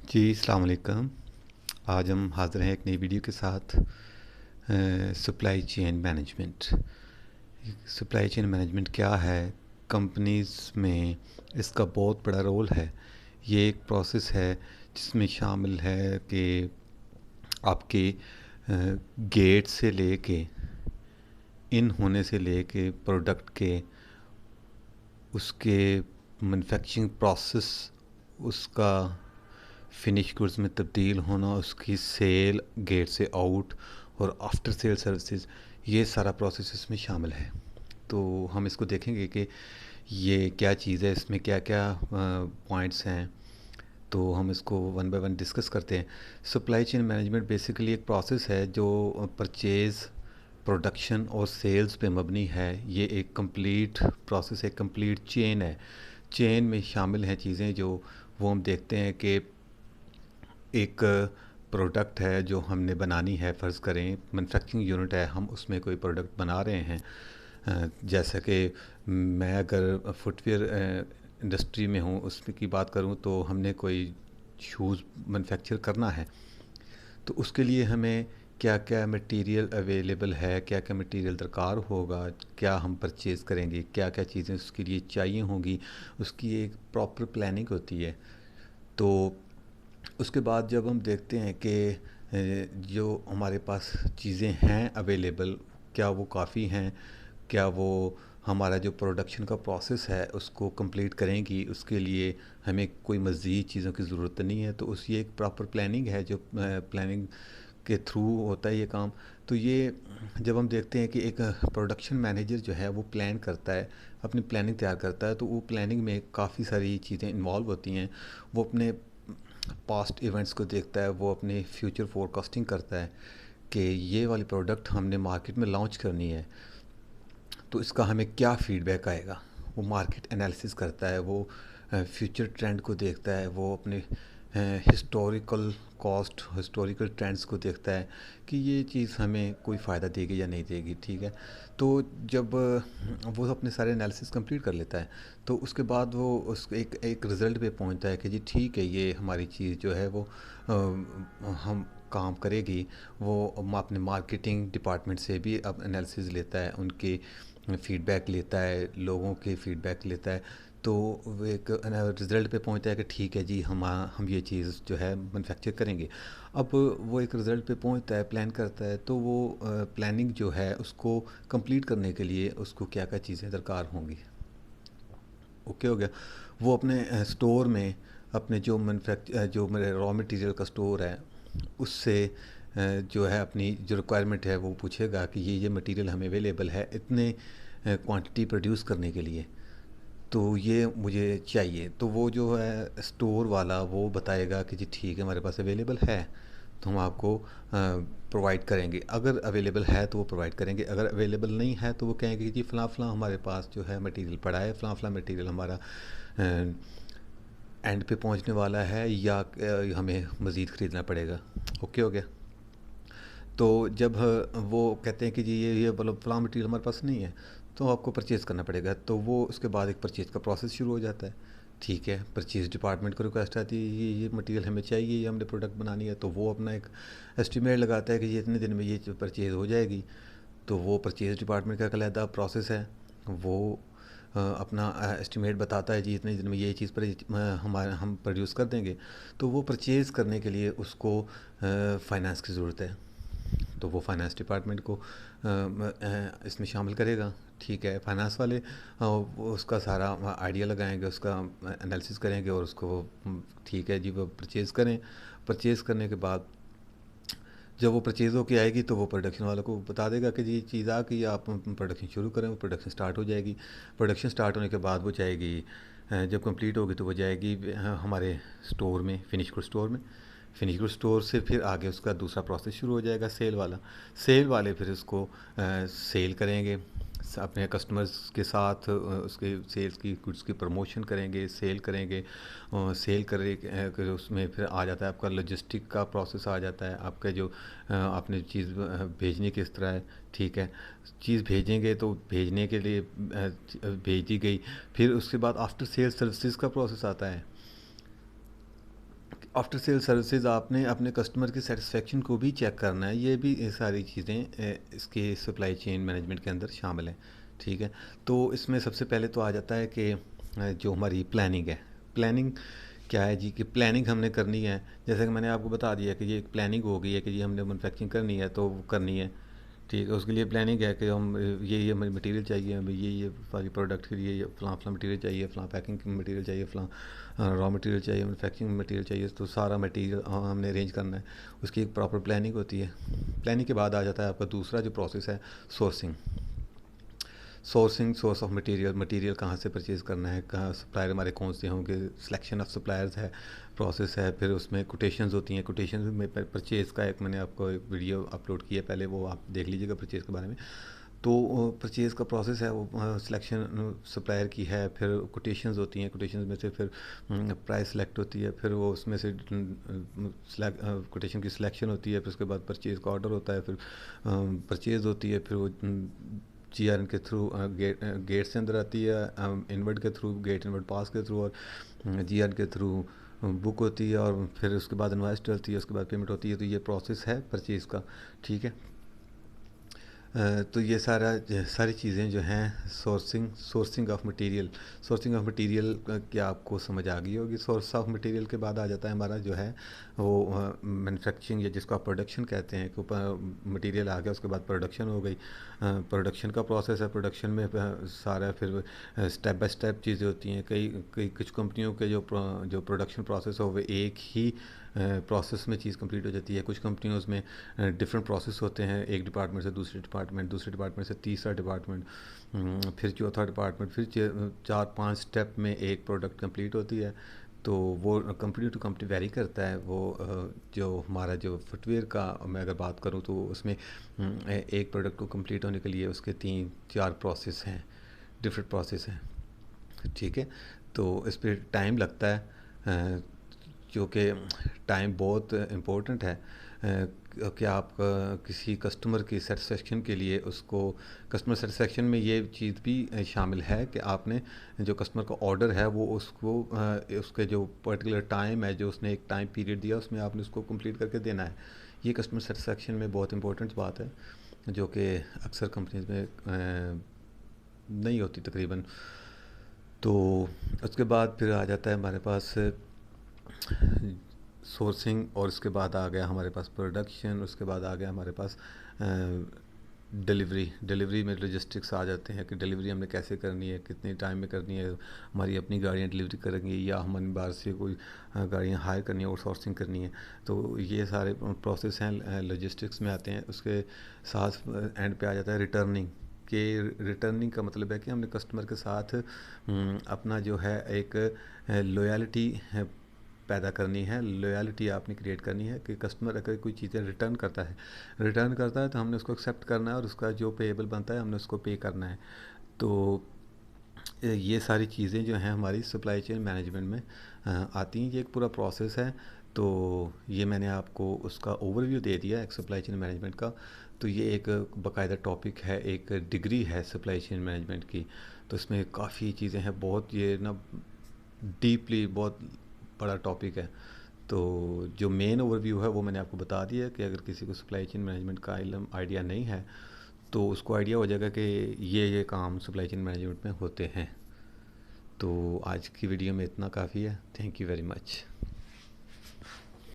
جی السلام علیکم۔ آج ہم حاضر ہیں ایک نئی ویڈیو کے ساتھ supply chain management. Supply chain management کیا ہے؟ کمپنیز میں اس کا بہت بڑا رول ہے۔ یہ ایک پروسیس ہے جس میں شامل ہے کہ آپ کے گیٹ سے لے کے ان ہونے سے لے کے پروڈکٹ کے اس کے مینوفیکچرنگ پروسیس، اس کا فنش گڈز میں تبدیل ہونا، اس کی سیل گیٹ سے آؤٹ اور آفٹر سیل سروسز، یہ سارا پروسیس اس میں شامل ہے۔ تو ہم اس کو دیکھیں گے کہ یہ کیا چیز ہے، اس میں کیا کیا پوائنٹس ہیں، تو ہم اس کو ون بائی ون ڈسکس کرتے ہیں۔ سپلائی چین مینجمنٹ بیسیکلی ایک پروسیس ہے جو پرچیز، پروڈکشن اور سیلز پہ مبنی ہے۔ یہ ایک کمپلیٹ پروسیس، ایک کمپلیٹ چین ہے۔ چین میں شامل ہیں چیزیں جو وہ ہم دیکھتے ہیں کہ ایک پروڈکٹ ہے جو ہم نے بنانی ہے، فرض کریں مینوفیکچرنگ یونٹ ہے، ہم اس میں کوئی پروڈکٹ بنا رہے ہیں۔ جیسا کہ میں اگر فٹ ویئر انڈسٹری میں ہوں، اس کی بات کروں تو ہم نے کوئی شوز مینوفیکچر کرنا ہے، تو اس کے لیے ہمیں کیا کیا مٹیریل اویلیبل ہے، کیا کیا مٹیریل درکار ہوگا، کیا ہم پرچیز کریں گے، کیا کیا چیزیں اس کے لیے چاہیے ہوں گی، اس کی ایک پراپر پلاننگ ہوتی ہے۔ تو اس کے بعد جب ہم دیکھتے ہیں کہ جو ہمارے پاس چیزیں ہیں اویلیبل، کیا وہ کافی ہیں، کیا وہ ہمارا جو پروڈکشن کا پروسیس ہے اس کو کمپلیٹ کریں گی، اس کے لیے ہمیں کوئی مزید چیزوں کی ضرورت نہیں ہے، تو اس یہ ایک پراپر پلاننگ ہے جو پلاننگ کے تھرو ہوتا ہے یہ کام۔ تو یہ جب ہم دیکھتے ہیں کہ ایک پروڈکشن مینیجر جو ہے وہ پلان کرتا ہے، اپنی پلاننگ تیار کرتا ہے، تو وہ پلاننگ میں کافی ساری چیزیں انوالو ہوتی ہیں۔ وہ اپنے پاسٹ ایونٹس کو دیکھتا ہے، وہ اپنے فیوچر فور کاسٹنگ کرتا ہے کہ یہ والی پروڈکٹ ہم نے مارکیٹ میں لانچ کرنی ہے، تو اس کا ہمیں کیا فیڈ بیک آئے گا۔ وہ مارکیٹ انالیسس کرتا ہے، وہ فیوچر ٹرینڈ کو دیکھتا ہے، وہ اپنے ہسٹوریکل کاسٹ، ہسٹوریکل ٹرینڈز کو دیکھتا ہے کہ یہ چیز ہمیں کوئی فائدہ دے گی یا نہیں دے گی، ٹھیک ہے۔ تو جب وہ اپنے سارے انالیسس کمپلیٹ کر لیتا ہے تو اس کے بعد وہ اس ایک رزلٹ پہ پہنچتا ہے کہ جی ٹھیک ہے، یہ ہماری چیز جو ہے وہ ہم کام کرے گی۔ وہ اپنے مارکیٹنگ ڈپارٹمنٹ سے بھی اب انالیسز لیتا ہے، ان کے فیڈ بیک لیتا ہے، لوگوں کے فیڈ بیک لیتا ہے، تو وہ ایک رزلٹ پہ پہنچتا ہے کہ ٹھیک ہے جی ہم یہ چیز جو ہے مینوفیکچر کریں گے۔ اب وہ ایک رزلٹ پہ پہنچتا ہے، پلان کرتا ہے، تو وہ پلاننگ جو ہے اس کو کمپلیٹ کرنے کے لیے اس کو کیا کیا چیزیں درکار ہوں گی، اوکے ہو گیا۔ وہ اپنے سٹور میں اپنے جو میرے را مٹیریل کا سٹور ہے اس سے جو ہے اپنی جو ریکوائرمنٹ ہے وہ پوچھے گا کہ یہ مٹیریل ہمیں اویلیبل ہے اتنے کوانٹٹی پروڈیوس کرنے کے لیے، تو یہ مجھے چاہیے۔ تو وہ جو ہے اسٹور والا وہ بتائے گا کہ جی ٹھیک ہے ہمارے پاس اویلیبل ہے، تو ہم آپ کو پرووائڈ کریں گے۔ اگر اویلیبل ہے تو وہ پرووائڈ کریں گے، اگر اویلیبل نہیں ہے تو وہ کہیں گے کہ جی فلاں فلاں ہمارے پاس جو ہے مٹیریل پڑا ہے، فلاں فلاں مٹیریل ہمارا اینڈ پہ پہنچنے والا ہے، یا ہمیں مزید خریدنا پڑے گا، اوکے ہو گیا۔ تو جب وہ کہتے ہیں کہ جی یہ مطلب فلاں مٹیریل ہمارے پاس نہیں ہے تو آپ کو پرچیز کرنا پڑے گا، تو وہ اس کے بعد ایک پرچیز کا پروسیس شروع ہو جاتا ہے، ٹھیک ہے۔ پرچیز ڈپارٹمنٹ کو ریکویسٹ آتی ہے یہ مٹیریل ہمیں چاہیے، یہ ہم نے پروڈکٹ بنانی ہے، تو وہ اپنا ایک اسٹیمیٹ لگاتا ہے کہ یہ اتنے دن میں یہ پرچیز ہو جائے گی۔ تو وہ پرچیز ڈپارٹمنٹ کا ایک علیحدہ پروسیس ہے، وہ اپنا اسٹیمیٹ بتاتا ہے جی اتنے دن میں یہ چیز پر ہم پروڈیوس کر دیں گے۔ تو وہ پرچیز کرنے کے لیے اس کو فائنانس کی ضرورت ہے، تو وہ فائنانس ڈپارٹمنٹ کو اس میں شامل کرے گا، ٹھیک ہے۔ فائنانس والے وہ اس کا سارا آئیڈیا لگائیں گے، اس کا انالیسس کریں گے اور اس کو ٹھیک ہے جی وہ پرچیز کریں۔ پرچیز کرنے کے بعد جب وہ پرچیز ہو کے آئے گی تو وہ پروڈکشن والوں کو بتا دے گا کہ جی یہ چیز آ گئی، آپ پروڈکشن شروع کریں۔ وہ پروڈکشن سٹارٹ ہو جائے گی۔ پروڈکشن سٹارٹ ہونے کے بعد وہ جائے گی، جب کمپلیٹ ہوگی تو وہ جائے گی ہمارے سٹور میں، فنش گڈ سٹور میں۔ فنش گڈ سٹور سے پھر آگے اس کا دوسرا پروسیس شروع ہو جائے گا، سیل والا۔ سیل والے پھر اس کو سیل کریں گے اپنے کسٹمرز کے ساتھ، اس کے سیلز کی گڈس کی پروموشن کریں گے، سیل کریں گے۔ سیل کرے کہ اس میں پھر آ جاتا ہے آپ کا لاجسٹک کا پروسیس آ جاتا ہے، آپ کا جو آپ نے چیز بھیجنی کس طرح ہے، ٹھیک ہے۔ چیز بھیجیں گے تو بھیجنے کے لیے بھیج دی گئی، پھر اس کے بعد آفٹر سیل سروسز کا پروسیس آتا ہے۔ آفٹر سیل سروسز آپ نے اپنے کسٹمر کی سیٹسفیکشن کو بھی چیک کرنا ہے، یہ بھی ساری چیزیں اس کے سپلائی چین مینجمنٹ کے اندر شامل ہیں، ٹھیک ہے۔ تو اس میں سب سے پہلے تو آ جاتا ہے کہ جو ہماری پلاننگ ہے، پلاننگ کیا ہے جی، کہ پلاننگ ہم نے کرنی ہے، جیسے کہ میں نے آپ کو بتا دیا کہ یہ ایک پلاننگ ہو گئی ہے کہ یہ ہم نے مینوفیکچرنگ کرنی ہے تو وہ کرنی ہے، ٹھیک ہے۔ اس کے لیے پلاننگ ہے کہ ہم یہ ہمیں مٹیریل چاہیے، ہمیں یہ ساری پروڈکٹ کے لیے یہ فلاں فلاں مٹیریل چاہیے، فلاں پیکنگ کی مٹیریل چاہیے، فلاں را مٹیریل چاہیے، مینوفیکچرنگ مٹیریل چاہیے، تو سارا مٹیریل ہم نے ارینج کرنا ہے، اس کی ایک پراپر پلاننگ ہوتی ہے۔ پلاننگ کے بعد آ جاتا ہے آپ کا دوسرا جو پروسیس ہے، سورس آف مٹیریل، مٹیریل کہاں سے پرچیز کرنا ہے، کہاں سپلائر ہمارے کون سے ہوں گے، سلیکشن آف سپلائرز ہے، پروسیس ہے۔ پھر اس میں کوٹیشنز ہوتی ہیں، کوٹیشنز میں پرچیز کا ایک میں نے آپ کو ایک ویڈیو اپلوڈ کی ہے، پہلے وہ آپ دیکھ لیجیے گا پرچیز کے بارے میں۔ تو پرچیز کا پروسیس ہے وہ سلیکشن سپلائر کی ہے، پھر کوٹیشنز ہوتی ہیں، کوٹیشنز میں سے پھر پرائس سلیکٹ ہوتی ہے، پھر وہ اس میں سے کوٹیشن کی سلیکشن ہوتی ہے، پھر اس کے بعد پرچیز کا آرڈر ہوتا ہے، پھر پرچیز ہوتی ہے، پھر وہ جی آر این کے تھرو گیٹ سے اندر آتی ہے، انورٹ کے تھرو، گیٹ انورٹ پاس کے تھرو، اور جی آر کے تھرو بک ہوتی ہے، اور پھر اس کے بعد انوائس ڈلتی ہے، اس کے بعد پیمنٹ ہوتی ہے۔ تو یہ پروسیس ہے پرچیز کا، ٹھیک ہے۔ تو یہ ساری چیزیں جو ہیں سورسنگ آف مٹیریل کیا آپ کو سمجھ آ گئی ہوگی۔ سورس آف مٹیریل کے بعد آ جاتا ہے ہمارا جو ہے وہ مینوفیکچرنگ، یا جس کو آپ پروڈکشن کہتے ہیں، کہ مٹیریل آ گیا، اس کے بعد پروڈکشن ہو گئی۔ پروڈکشن کا پروسیس ہے، پروڈکشن میں سارا پھر اسٹیپ بائی اسٹیپ چیزیں ہوتی ہیں۔ کچھ کمپنیوں کے جو پروڈکشن پروسیس ہو وہ ایک ہی پروسیس میں چیز کمپلیٹ ہو جاتی ہے، کچھ کمپنیوں میں ڈفرینٹ پروسیس ہوتے ہیں، ایک ڈپارٹمنٹ سے دوسرے ڈپارٹمنٹ سے تیسرا ڈپارٹمنٹ، پھر چوتھا ڈپارٹمنٹ، پھر 4-5 اسٹیپ میں ایک پروڈکٹ کمپلیٹ ہوتی ہے۔ تو وہ کمپنی ٹو کمپنی ویری کرتا ہے۔ وہ جو ہمارا جو فٹ ویئر کا میں اگر بات کروں تو اس میں ایک پروڈکٹ کو کمپلیٹ ہونے کے لیے اس کے 3-4 پروسیس ہیں، ڈفرینٹ پروسیس ہیں، ٹھیک ہے۔ تو اس پہ ٹائم لگتا ہے، کیونکہ ٹائم بہت امپورٹنٹ ہے، کہ آپ کسی کسٹمر کی سیٹسفیکشن کے لیے اس کو، کسٹمر سیٹسفیکشن میں یہ چیز بھی شامل ہے کہ آپ نے جو کسٹمر کا آرڈر ہے وہ اس کے جو پرٹیکولر ٹائم ہے، جو اس نے ایک ٹائم پیریڈ دیا، اس میں آپ نے اس کو کمپلیٹ کر کے دینا ہے۔ یہ کسٹمر سیٹسفیکشن میں بہت امپورٹنٹ بات ہے، جو کہ اکثر کمپنیز میں نہیں ہوتی تقریباً۔ تو اس کے بعد پھر آ جاتا ہے ہمارے پاس سورسنگ، اور اس کے بعد آ گیا ہمارے پاس پروڈکشن، اس کے بعد آ گیا ہمارے پاس ڈلیوری میں لاجسٹکس آ جاتے ہیں، کہ ڈلیوری ہم نے کیسے کرنی ہے، کتنے ٹائم میں کرنی ہے، ہماری اپنی گاڑیاں ڈلیوری کریں گی یا ہم باہر سے کوئی گاڑیاں ہائر کرنی ہے، اور سورسنگ کرنی ہے۔ تو یہ سارے پروسیس ہیں، لاجسٹکس میں آتے ہیں۔ اس کے ساتھ اینڈ پہ آ جاتا ہے ریٹرننگ، کہ ریٹرننگ کا مطلب ہے کہ ہم نے کسٹمر کے ساتھ اپنا جو ہے ایک لویالٹی پیدا کرنی ہے، لویالٹی آپ نے کریٹ کرنی ہے، کہ کسٹمر اگر کوئی چیزیں ریٹرن کرتا ہے تو ہم نے اس کو ایکسیپٹ کرنا ہے، اور اس کا جو پیبل بنتا ہے ہم نے اس کو پے کرنا ہے۔ تو یہ ساری چیزیں جو ہیں ہماری سپلائی چین مینجمنٹ میں آتی ہیں، یہ ایک پورا پروسیس ہے۔ تو یہ میں نے آپ کو اس کا اوور ویو دے دیا ایک سپلائی چین مینجمنٹ کا۔ تو یہ ایک باقاعدہ ٹاپک ہے، ایک ڈگری ہے سپلائی چین مینجمنٹ کی۔ تو اس میں کافی چیزیں ہیں، بہت یہ نا ڈیپلی بہت بڑا ٹاپک ہے۔ تو جو مین اوور ویو ہے وہ میں نے آپ کو بتا دیا ہے، کہ اگر کسی کو سپلائی چین مینجمنٹ کا علم آئیڈیا نہیں ہے تو اس کو آئیڈیا ہو جائے گا کہ یہ کام سپلائی چین مینجمنٹ میں ہوتے ہیں۔ تو آج کی ویڈیو میں اتنا کافی ہے، تھینک یو ویری مچ۔